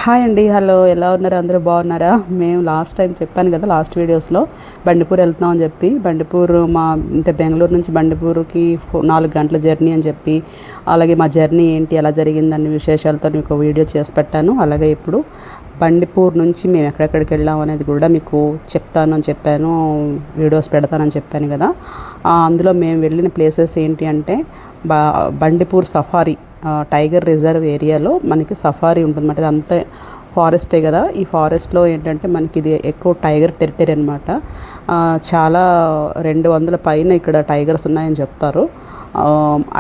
Hi అండి, hello, ఎలా ఉన్నారు? అందరూ బాగున్నారా? మేము లాస్ట్ టైం చెప్పాను కదా, లాస్ట్ వీడియోస్లో బండిపూర్ వెళ్తున్నాం అని చెప్పి, బండిపూర్ అంటే బెంగళూరు నుంచి బండిపూర్కి 4 గంటల జర్నీ అని చెప్పి, అలాగే మా జర్నీ ఏంటి, ఎలా జరిగిందన్న విశేషాలతో మీకు వీడియో చేసి పెట్టాను. అలాగే ఇప్పుడు బండిపూర్ నుంచి మేము ఎక్కడెక్కడికి వెళ్ళాం అనేది కూడా మీకు చెప్తాను అని చెప్పాను, వీడియోస్ పెడతానని చెప్పాను కదా. అందులో మేము వెళ్ళిన ప్లేసెస్ ఏంటి అంటే బండిపూర్ సఫారీ టైగర్ రిజర్వ్ ఏరియాలో మనకి సఫారీ ఉంటుందన్నమాట. ఇది అంతా ఫారెస్టే కదా. ఈ ఫారెస్ట్లో ఏంటంటే మనకి ఇది ఎక్కువ టైగర్ టెరిటరీ అనమాట. చాలా 200 పైన ఇక్కడ టైగర్స్ ఉన్నాయని చెప్తారు.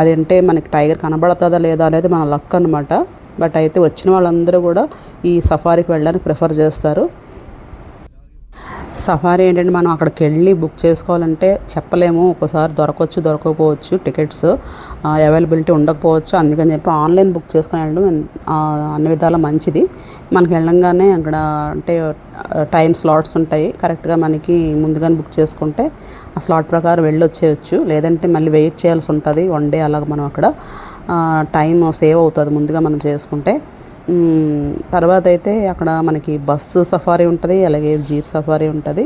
అదంటే మనకి టైగర్ కనబడుతుందా లేదా అనేది మన లక్ అనమాట. బట్ అయితే వచ్చిన వాళ్ళందరూ కూడా ఈ సఫారీకి వెళ్ళడానికి ప్రిఫర్ చేస్తారు. సఫారీ ఏంటంటే మనం అక్కడికి వెళ్ళి బుక్ చేసుకోవాలంటే చెప్పలేము, ఒక్కోసారి దొరకవచ్చు దొరకకపోవచ్చు, టికెట్స్ అవైలబిలిటీ ఉండకపోవచ్చు. అందుకని చెప్పి ఆన్లైన్ బుక్ చేసుకొని వెళ్ళడం అన్ని విధాల మంచిది. మనకి వెళ్ళంగానే అక్కడ అంటే టైం స్లాట్స్ ఉంటాయి, కరెక్ట్గా మనకి ముందుగానే బుక్ చేసుకుంటే ఆ స్లాట్ ప్రకారం వెళ్ళొచ్చేయచ్చు. లేదంటే మళ్ళీ వెయిట్ చేయాల్సి ఉంటుంది 1 డే. అలాగ మనం అక్కడ టైం సేవ్ అవుతుంది ముందుగా మనం చేసుకుంటే. తర్వాత అయితే అక్కడ మనకి బస్సు సఫారీ ఉంటుంది, అలాగే జీప్ సఫారీ ఉంటుంది.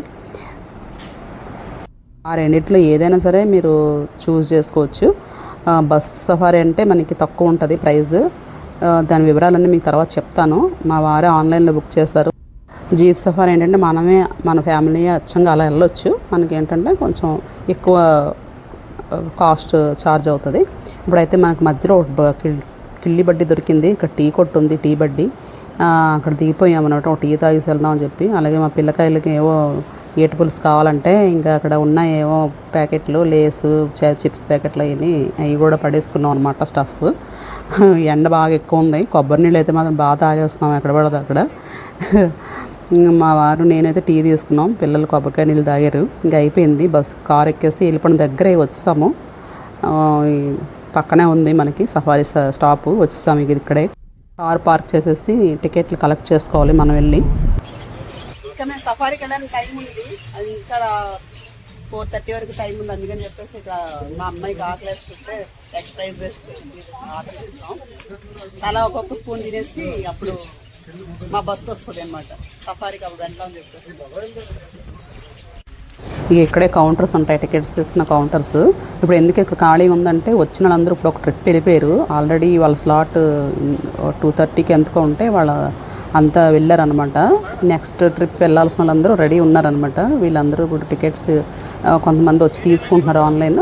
ఆ రెండిట్లో ఏదైనా సరే మీరు చూస్ చేసుకోవచ్చు. బస్ సఫారీ అంటే మనకి తక్కువ ఉంటుంది ప్రైస్. దాని వివరాలన్నీ మీకు తర్వాత చెప్తాను. మా వారే ఆన్లైన్లో బుక్ చేశారు. జీప్ సఫారీ ఏంటంటే మనమే మన ఫ్యామిలీ అచ్చంగా అలా వెళ్ళొచ్చు. మనకి ఏంటంటే కొంచెం ఎక్కువ కాస్ట్ ఛార్జ్ అవుతుంది. ఇప్పుడైతే మనకు మధ్యలో కిల్లి బడ్డీ దొరికింది. ఇక్కడ టీ కొట్టు ఉంది, టీ బడ్డీ. అక్కడ దిగిపోయామన్నమాట, ఒక టీ తాగేసి వెళ్దాం అని చెప్పి. అలాగే మా పిల్లకాయలకి ఏవో ఏటు పులుసు కావాలంటే ఇంకా అక్కడ ఉన్న ఏవో ప్యాకెట్లు, లేసు, చిప్స్ ప్యాకెట్లు అవి కూడా పడేసుకున్నాం అనమాట స్టఫ్. ఎండ బాగా ఎక్కువ ఉంది. కొబ్బరి నీళ్ళు అయితే మాత్రం బాగా తాగేస్తున్నాం ఎక్కడ పడదు అక్కడ. మా వారు నేనైతే టీ తీసుకున్నాం, పిల్లలు కొబ్బరికాయ నీళ్ళు తాగారు. ఇంకా అయిపోయింది. కారు ఎక్కేసి వెళ్ళిపోయిన దగ్గరే వచ్చేసాము. పక్కనే ఉంది మనకి సఫారీ స్టాప్. వచ్చేసాము ఇక ఇక్కడే. కార్ పార్క్ చేసేసి టికెట్లు కలెక్ట్ చేసుకోవాలి మనం వెళ్ళి. ఇంకా మేము సఫారీకి వెళ్ళడానికి టైం ఉంది, అది ఇంకా 4:30 వరకు టైం ఉంది. అందుకని చెప్పేసి ఇక్కడ మా అమ్మాయికి ఆకలేస్తుంటే ఎగ్ ఫ్రైడ్ రైస్ ఆర్డర్ చేసాం. చాలా ఒక్కొక్క స్పూన్ తినేసి అప్పుడు మా బస్సు వస్తుంది అనమాట సఫారీకి, అప్పుడు వెళ్తామని చెప్పేసి. ఇక ఇక్కడే కౌంటర్స్ ఉంటాయి, టికెట్స్ తీసుకున్న కౌంటర్స్. ఇప్పుడు ఎందుకు ఇక్కడ ఖాళీ ఉందంటే వచ్చిన వాళ్ళందరూ ఇప్పుడు ఒక ట్రిప్ వెళ్ళిపోయారు ఆల్రెడీ. వాళ్ళ స్లాట్ 2:30కి ఎంతకో ఉంటే వాళ్ళ అంతా వెళ్ళారనమాట. నెక్స్ట్ ట్రిప్ వెళ్ళాల్సిన వాళ్ళందరూ రెడీ ఉన్నారనమాట. వీళ్ళందరూ ఇప్పుడు టికెట్స్ కొంతమంది వచ్చి తీసుకుంటున్నారు ఆన్లైన్,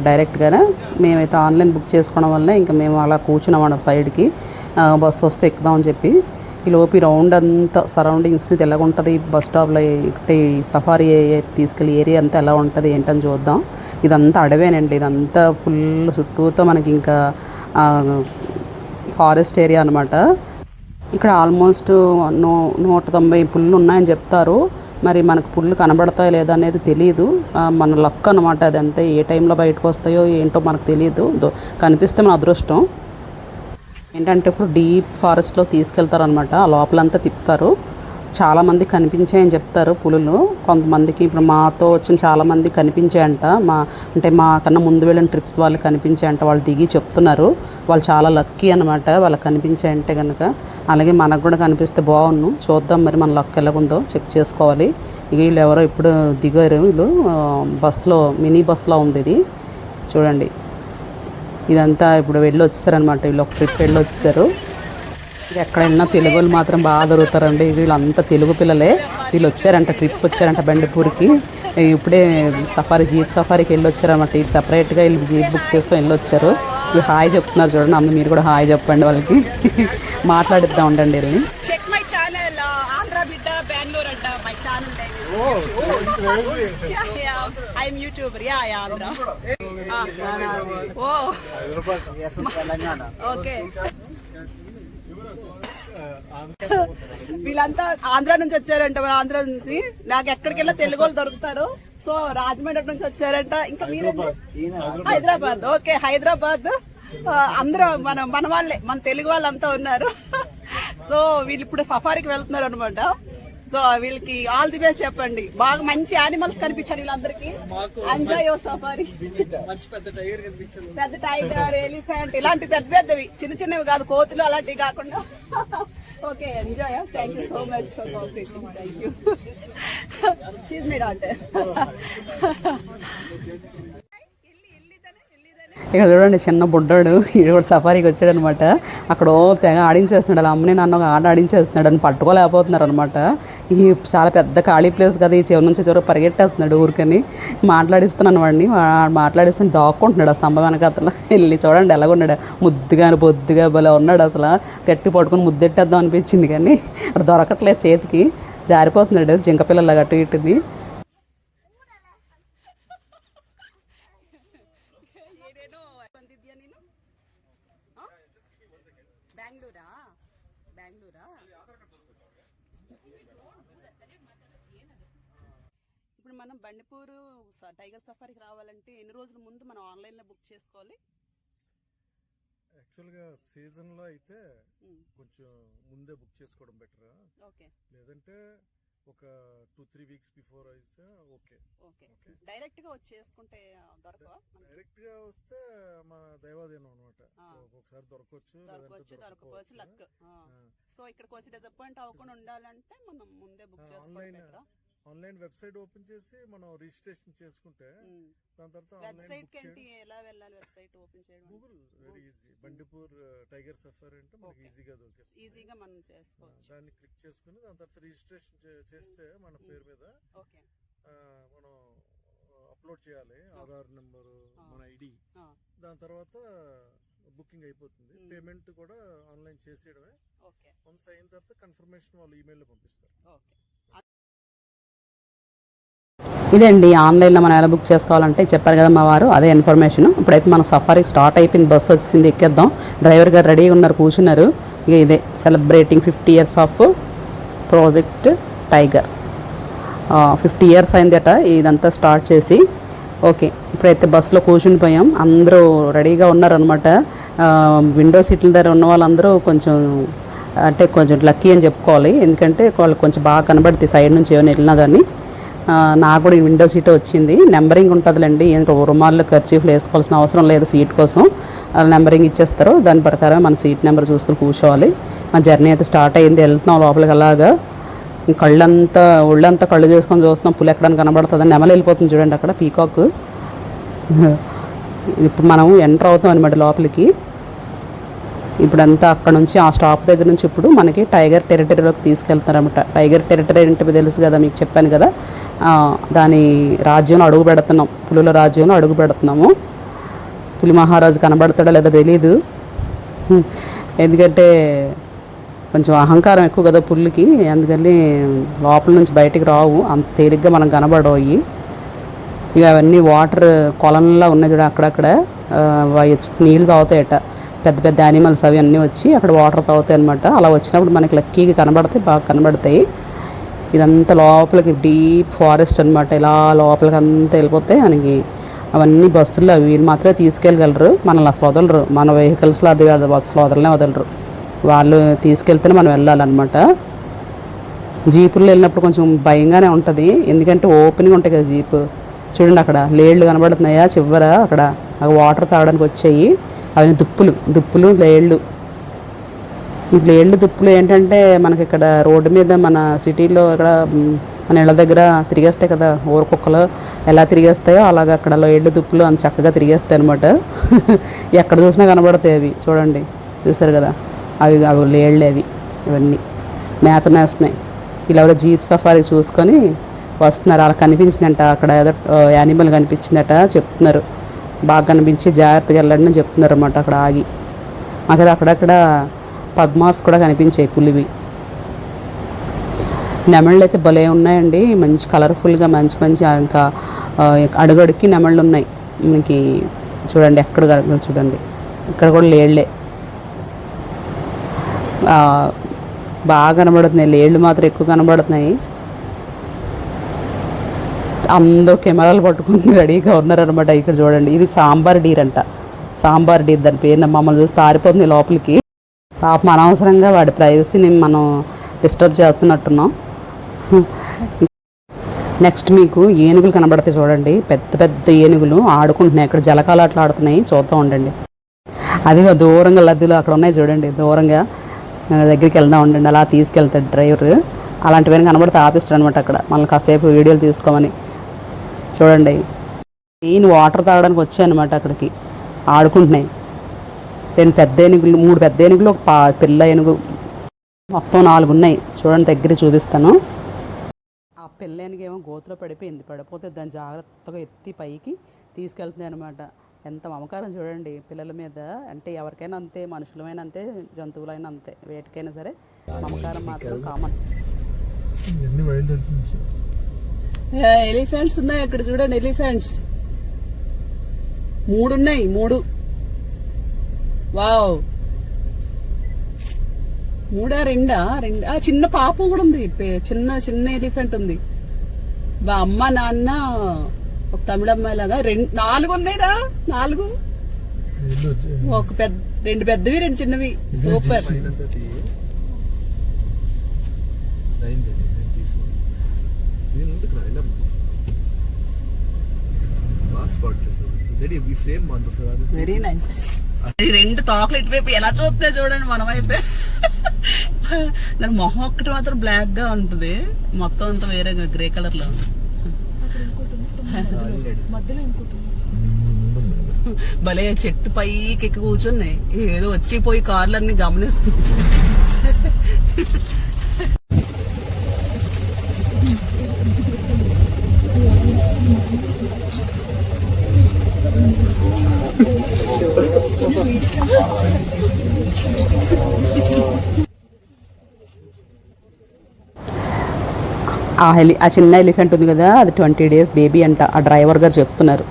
డైరెక్ట్గానే. మేమైతే ఆన్లైన్ బుక్ చేసుకోవడం వల్ల ఇంకా మేము అలా కూర్చున్నాం సైడ్కి, బస్సు వస్తే ఎక్కుదామని చెప్పి. ఈ లోపు రౌండ్ అంతా సరౌండింగ్స్ ఎలాగ ఉంటుంది, బస్ స్టాప్లో ఈ సఫారీ తీసుకెళ్ళి ఏరియా అంతా ఎలా ఉంటుంది ఏంటని చూద్దాం. ఇదంతా అడవేనండి, ఇదంతా ఫుల్ చుట్టూతో మనకి ఇంకా ఫారెస్ట్ ఏరియా అనమాట. ఇక్కడ ఆల్మోస్ట్ 190 పుళ్ళు ఉన్నాయని చెప్తారు. మరి మనకు పుళ్ళు కనబడతాయో లేదా అనేది తెలియదు, మన లక్ అనమాట. అదంతా ఏ టైంలో బయటకు వస్తాయో ఏంటో మనకు తెలియదు. కనిపిస్తే మన అదృష్టం. ఏంటంటే ఇప్పుడు డీప్ ఫారెస్ట్లో తీసుకెళ్తారనమాట, ఆ లోపలంతా తిప్పుతారు. చాలామంది కనిపించాయని చెప్తారు పులులు. కొంతమందికి ఇప్పుడు మాతో వచ్చిన చాలామంది కనిపించాయంట. మా కన్నా ముందు వెళ్ళిన ట్రిప్స్ వాళ్ళు కనిపించాయంట. వాళ్ళు దిగి చెప్తున్నారు వాళ్ళు చాలా లక్కీ అనమాట వాళ్ళకి కనిపించాయంటే కనుక. అలాగే మనకు కూడా కనిపిస్తే బాగుండు. చూద్దాం మరి మన లక్ ఎలాగుందో చెక్ చేసుకోవాలి. ఇక వీళ్ళు ఎవరో ఇప్పుడు దిగారు. వీళ్ళు బస్సులో, మినీ బస్సులో ఉంది ఇది చూడండి. ఇదంతా ఇప్పుడు వెళ్ళి వచ్చేసారనమాట. వీళ్ళు ఒక ట్రిప్ వెళ్ళి వచ్చేసారు. ఎక్కడ వెళ్ళినా తెలుగు వాళ్ళు మాత్రం బాగా దొరుకుతారండి. వీళ్ళంతా తెలుగు పిల్లలే. వీళ్ళు వచ్చారంట, ట్రిప్ వచ్చారంట బండిపూర్కి. ఇప్పుడే జీప్ సఫారీకి వెళ్ళి వచ్చారనమాట. వీళ్ళు సపరేట్గా వీళ్ళు జీప్ బుక్ చేసుకొని వెళ్ళి వచ్చారు. వీళ్ళు హాయ్ చెప్తున్నారు చూడండి. అందరూ మీరు కూడా హాయ్ చెప్పండి వాళ్ళకి. మాట్లాడిద్దాం ఉండండి వీళ్ళని. I'm YouTuber, yeah, Andhra. Oh, okay. వీళ్ళంతా ఆంధ్ర నుంచి వచ్చారంట. మన ఆంధ్ర నుంచి నాకు ఎక్కడికి వెళ్ళా తెలుగు వాళ్ళు దొరుకుతారు. సో రాజమండ్రి నుంచి వచ్చారంట. ఇంకా మీరు హైదరాబాద్. ఓకే, హైదరాబాద్. అందరూ మన వాళ్ళే, మన తెలుగు వాళ్ళంతా ఉన్నారు. సో వీళ్ళు ఇప్పుడు సఫారీకి వెళ్తున్నారు అనమాట. సో వీళ్ళకి ఆల్ ది బెస్ట్ చెప్పండి. బాగా మంచి యానిమల్స్ కనిపించారు వీళ్ళందరికీ. Enjoy your safari. పెద్ద టైగర్, ఎలిఫెంట్ ఇలాంటి పెద్దవి, చిన్న చిన్నవి కాదు, కోతులు అలాంటివి కాకుండా Okay, enjoy. Thank you so much for cooperating. Thank you. She's my daughter. ఇక్కడ చూడండి చిన్న బుడ్డాడు ఇది కూడా సఫారీకి వచ్చాడు అనమాట. అక్కడ తెగ ఆడించేస్తున్నాడు, అలా అమ్మని నన్ను ఒక ఆట ఆడించేస్తున్నాడు అని పట్టుకోలేకపోతున్నారు అనమాట. ఈ చాలా పెద్ద ఖాళీ ప్లేస్ కదా, ఈ చివరి నుంచి చివరికి పరిగెట్టేస్తున్నాడు ఊరికని. మాట్లాడిస్తున్నాను వాడిని, మాట్లాడిస్తుంటే దాక్కుంటున్నాడు ఆ స్తంభం వెనకాతల వెళ్ళి. చూడండి ఎలాగున్నాడు, ముద్దుగా బొద్దుగా భలే ఉన్నాడు. అసలు గట్టి పట్టుకుని ముద్దెట్టేద్దాం అనిపించింది కానీ అక్కడ దొరకట్లేదు, చేతికి జారిపోతున్నాడు జింక పిల్లలాగా అటు ఇటుని. ఇప్పుడు మనం బండిపూరు టైగర్ సఫారీకి రావాలంటే ఎన్ని రోజుల ముందు మనం ఆన్లైన్లో బుక్ చేసుకోవాలి? యాక్చువల్గా సీజన్లో అయితే కొంచెం ముందే బుక్ చేసుకోవడం బెటర్. ఓకే, లేదంటే ఒక 2-3 వీక్స్ బిఫోర్ అయితే ఓకే. ఓకే, డైరెక్ట్గా వచ్చి చేసుకుంటే దొరకవా? డైరెక్ట్గా వస్తే మన దైవాధీనం అనమాట. ఒకసారి దొరకవచ్చు, దొరకపోవచ్చు, లక్. సో ఇక్కడికి వచ్చి డిసప్పాయింట్ అవ్వకుండా ఉండాలంటే మనం ముందే బుక్ చేసుకోవాలి. ఆన్లైన్ వెబ్సైట్ ఓపెన్ చేసి మనం రిజిస్ట్రేషన్ చేసుకుంటే దాని తర్వాత వెబ్సైట్ కి ఎలా వెళ్ళాలి? వెబ్సైట్ ఓపెన్ చేయడం Google very easy. Bandipur tiger safari అంటే మనకి ఈజీగా దొరికేస్తుంది, ఈజీగా మనం చేసుకోవచ్చు. దాన్ని క్లిక్ చేసుకుని దాని తర్వాత రిజిస్ట్రేషన్ చేస్తే మన పేరు మీద మనం అప్లోడ్ చేయాలి ఆధార్ నెంబరు, మన ఐడి. దాని తర్వాత బుకింగ్ అయిపోతుంది. పేమెంట్ కూడా ఆన్లైన్ చేసేయడమే. వన్స్ అయిన తర్వాత కన్ఫర్మేషన్ వాళ్ళు ఈమెయిల్లో పంపిస్తారు. ఇదండి ఆన్లైన్లో మనం ఎలా బుక్ చేసుకోవాలంటే చెప్పారు కదా మా వారు, అదే ఇన్ఫర్మేషన్. ఇప్పుడైతే మన సఫారీకి స్టార్ట్ అయిపోయింది, బస్సు వచ్చింది, ఎక్కేద్దాం. డ్రైవర్ గారు రెడీగా ఉన్నారు, కూర్చున్నారు. ఇక ఇదే celebrating 50 years of project tiger. 50 years అయిందట ఇదంతా స్టార్ట్ చేసి. ఓకే, ఇప్పుడైతే బస్సులో కూర్చుని పోయాం, అందరూ రెడీగా ఉన్నారనమాట. విండో సీట్ల దగ్గర ఉన్న వాళ్ళందరూ కొంచెం అంటే కొంచెం లక్కీ అని చెప్పుకోవాలి, ఎందుకంటే వాళ్ళు కొంచెం బాగా కనబడుతుంది సైడ్ నుంచి ఏమైనా వెళ్ళినా కానీ. నాకు కూడా విండో సీట్ వచ్చింది. నెంబరింగ్ ఉంటుందిలేండి, రుమాల్లో ఖర్చీఫ్లు వేసుకోవాల్సిన అవసరం లేదు సీట్ కోసం. నెంబరింగ్ ఇచ్చేస్తారు, దాని ప్రకారం మన సీట్ నెంబర్ చూసుకుని కూర్చోవాలి. మా జర్నీ అయితే స్టార్ట్ అయింది, వెళ్తున్నాం లోపలికి. అలాగా ఒళ్ళంతా కళ్ళు చేసుకొని చూస్తున్నాం, పులి ఎక్కడానికి కనబడుతుంది. నెమలి వెళ్ళిపోతుంది చూడండి అక్కడ, పీకాక్. ఇప్పుడు మనం ఎంటర్ అవుతాం అనమాట లోపలికి. ఇప్పుడంతా అక్కడ నుంచి ఆ స్టాప్ దగ్గర నుంచి ఇప్పుడు మనకి టైగర్ టెరిటరీలోకి తీసుకెళ్తారనమాట. టైగర్ టెరిటరీ అంటే తెలుసు కదా, మీకు చెప్పాను కదా. దాని రాజ్యంలో అడుగు పెడుతున్నాం, పులుల రాజ్యంలో అడుగు పెడుతున్నాము. పులి మహారాజు కనబడతాడో లేదో తెలీదు, ఎందుకంటే కొంచెం అహంకారం ఎక్కువ కదా పుల్లికి, అందుకని లోపల నుంచి బయటికి రావు, అంత తేలిగ్గా మనం కనబడవు. ఇక అవన్నీ వాటర్ కొలంలా ఉన్నాయి చూడ, అక్కడక్కడ నీళ్ళు తాగుతాయట. పెద్ద పెద్ద యానిమల్స్ అవి అన్నీ వచ్చి అక్కడ వాటర్ తాగుతాయి అనమాట. అలా వచ్చినప్పుడు మనకి లక్కీగా కనబడతాయి, బాగా కనబడతాయి. ఇదంతా లోపలికి డీప్ ఫారెస్ట్ అనమాట. ఇలా లోపలికి అంతా వెళ్ళిపోతాయి మనకి. అవన్నీ బస్సుల్లో వీళ్ళు మాత్రమే తీసుకెళ్ళగలరు, మనల్ని అసలు వదలరు. మన వెహికల్స్లో అది బస్సులో వదలరు, వాళ్ళు తీసుకెళ్తేనే మనం వెళ్ళాలన్నమాట. జీపుల్లో వెళ్ళినప్పుడు కొంచెం భయంగానే ఉంటుంది, ఎందుకంటే ఓపెన్గా ఉంటాయి కదా జీపు. చూడండి అక్కడ లేళ్ళు కనబడుతున్నాయా చివర, అక్కడ వాటర్ తాగడానికి వచ్చాయి. అవి దుప్పులు లేళ్ళు. దుప్పులు ఏంటంటే మనకి ఇక్కడ రోడ్డు మీద మన సిటీలో ఇక్కడ మన ఇళ్ళ దగ్గర తిరిగేస్తాయి కదా ఊరకుక్కలు, ఎలా తిరిగేస్తాయో అలాగ అక్కడ లేళ్ళు దుప్పులు అంత చక్కగా తిరిగేస్తాయి అనమాట. ఎక్కడ చూసినా కనబడతాయి అవి. చూడండి, చూసారు కదా, అవి లేళ్ళు అవి. ఇవన్నీ మేత మేస్తున్నాయి. ఇలా ఎవరో జీప్ సఫారీ చూసుకొని వస్తున్నారు. అలా కనిపించిందంట, అక్కడ ఏదో యానిమల్ కనిపించిందట చెప్తున్నారు. బాగా కనిపించి జాగ్రత్తగా వెళ్ళండి అని చెప్తున్నారు అన్నమాట. అక్కడ ఆగి మాకు అక్కడక్కడ పద్మార్స్ కూడా కనిపించాయి పులివి. నెమళ్ళు అయితే భలే ఉన్నాయండి, మంచి కలర్ఫుల్గా మంచి ఇంకా అడుగడుక్కి నెమళ్ళు ఉన్నాయి మనకి. చూడండి ఎక్కడ చూడండి, ఇక్కడ కూడా లేళ్ళే బాగా కనబడుతున్నాయి. లేళ్ళు మాత్రం ఎక్కువ కనబడుతున్నాయి. అందరూ కెమెరాలు పట్టుకుని రెడీగా ఉన్నారనమాట. ఇక్కడ చూడండి, ఇది సాంబార్ డీర్ అంట. సాంబార్ డీర్ దాని పేరు. మమ్మల్ని చూసి పారిపోతుంది లోపలికి. పాపం అనవసరంగా వాడి ప్రైవసీని మనం డిస్టర్బ్ చేస్తున్నట్టున్నాం. నెక్స్ట్ మీకు ఏనుగులు కనబడతాయి చూడండి, పెద్ద పెద్ద ఏనుగులు ఆడుకుంటున్నాయి. అక్కడ జలకాలాట్లు ఆడుతున్నాయి, చూస్తూ ఉండండి. అదిగా దూరంగా లద్దులు అక్కడ ఉన్నాయి చూడండి, దూరంగా దగ్గరికి వెళ్దాం ఉండండి, అలా తీసుకెళ్తాడు డ్రైవర్. అలాంటివన్నీ కనబడితే ఆపిస్తాడు అనమాట అక్కడ, మళ్ళీ కాసేపు వీడియోలు తీసుకోమని. చూడండి, ఈయన వాటర్ తాగడానికి వచ్చాయన్నమాట అక్కడికి, ఆడుకుంటున్నాయి. 2 పెద్ద ఏనుగులు, 3 పెద్ద ఏనుగులు, ఒక పిల్ల ఏనుగు, మొత్తం 4 ఉన్నాయి. చూడండి, దగ్గర చూపిస్తాను. ఆ పిల్ల ఏనుగేమో గోతులో పడిపోయింది. పడిపోతే దాన్ని జాగ్రత్తగా ఎత్తి పైకి తీసుకెళ్తుంది అనమాట. ఎంత మమకారం చూడండి పిల్లల మీద. అంటే ఎవరికైనా అంతే, మనుషులమైనా అంతే, జంతువులైనా అంతే, వేటికైనా సరే మమకారం మాత్రం కామన్. ఎలిఫెంట్స్ ఉన్నాయి అక్కడ చూడండి, ఎలిఫెంట్స్ 3 ఉన్నాయి, 3. వావ్, 3 2 చిన్న పాప కూడా ఉంది, చిన్న ఎలిఫెంట్ ఉంది. అమ్మ నాన్న ఒక తమిళమ్మాయి లాగా 4 ఉన్నాయిరా, 4. ఒక 2 పెద్దవి, 2 చిన్నవి. సూపర్. Very nice. 2 తోకలు ఇటువైపు ఎలా చూస్తే చూడండి మన వైపే. దాని మొహం ఒక్కటి మాత్రం బ్లాక్ గా ఉంటుంది, మొత్తం అంతా వేరే గ్రే కలర్ లో ఉంది. భలే చెట్టు పైకి ఎక్కి కూర్చున్నాయి, ఏదో వచ్చిపోయి కార్లన్నీ గమనిస్తుంది. ఆ చిన్న ఎలిఫెంట్ ఉంది కదా, అది 20 days బేబీ అంట. ఆ డ్రైవర్ గారు చెప్తున్నారు.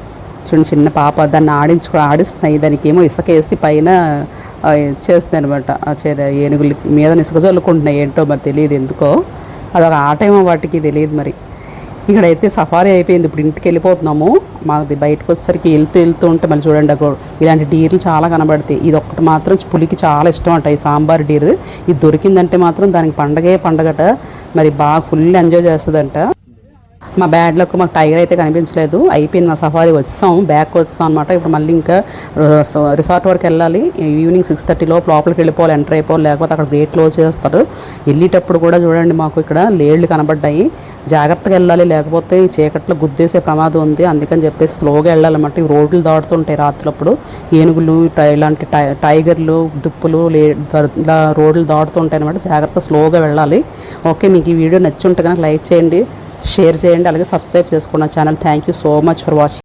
చిన్న పాప, దాన్ని ఆడిస్తున్నాయి. దానికి ఏమో ఇసుక వేసి పైన చేస్తున్నాయి అనమాట. ఏనుగుల మీద ఇసుక చల్లుకుంటున్నాయి, ఏంటో మరి తెలియదు ఎందుకో. అదొక ఆట ఏమో వాటికి తెలియదు మరి. ఇక్కడైతే సఫారీ అయిపోయింది, ఇప్పుడు ఇంటికి వెళ్ళిపోతున్నాము. మాది బయటకు వచ్చేసరికి వెళ్తూ ఉంటే మళ్ళీ చూడండి, ఇలాంటి డీర్లు చాలా కనబడతాయి. ఇది ఒక్కటి మాత్రం పులికి చాలా ఇష్టం అంట, ఈ సాంబార్ డీర్. ఇది దొరికిందంటే మాత్రం దానికి పండగట, మరి బాగా ఫుల్ ఎంజాయ్ చేస్తుందంట. మా బ్యాడ్ లక్ మాకు టైగర్ అయితే కనిపించలేదు. అయిపోయింది మా సఫారీ, బ్యాక్ వచ్చాం అనమాట. ఇప్పుడు మళ్ళీ ఇంకా రిసార్ట్ వరకు వెళ్ళాలి. ఈవినింగ్ 6:30 లోపలికి వెళ్ళిపోవాలి, ఎంటర్ అయిపోవాలి, లేకపోతే అక్కడ గేట్ క్లోజ్ చేస్తారు. వెళ్ళేటప్పుడు కూడా చూడండి, మాకు ఇక్కడ లేళ్ళు కనబడ్డాయి. జాగ్రత్తగా వెళ్ళాలి, లేకపోతే ఈ చీకట్లో గుద్దేసే ప్రమాదం ఉంది. అందుకని చెప్పేసి స్లోగా వెళ్ళాలన్నమాట. ఈ రోడ్లు దాడుతుంటాయి రాత్రులప్పుడు, ఏనుగులు ఇలాంటి టైగర్లు, దుప్పులు ఇలా రోడ్లు దాడుతుంటాయి అనమాట. జాగ్రత్త, స్లోగా వెళ్ళాలి. ఓకే, మీకు ఈ వీడియో నచ్చుంటే కనుక లైక్ చేయండి, షేర్ చేయండి, అలాగే సబ్స్క్రైబ్ చేసుకోండి నా channel. Thank you so much for watching.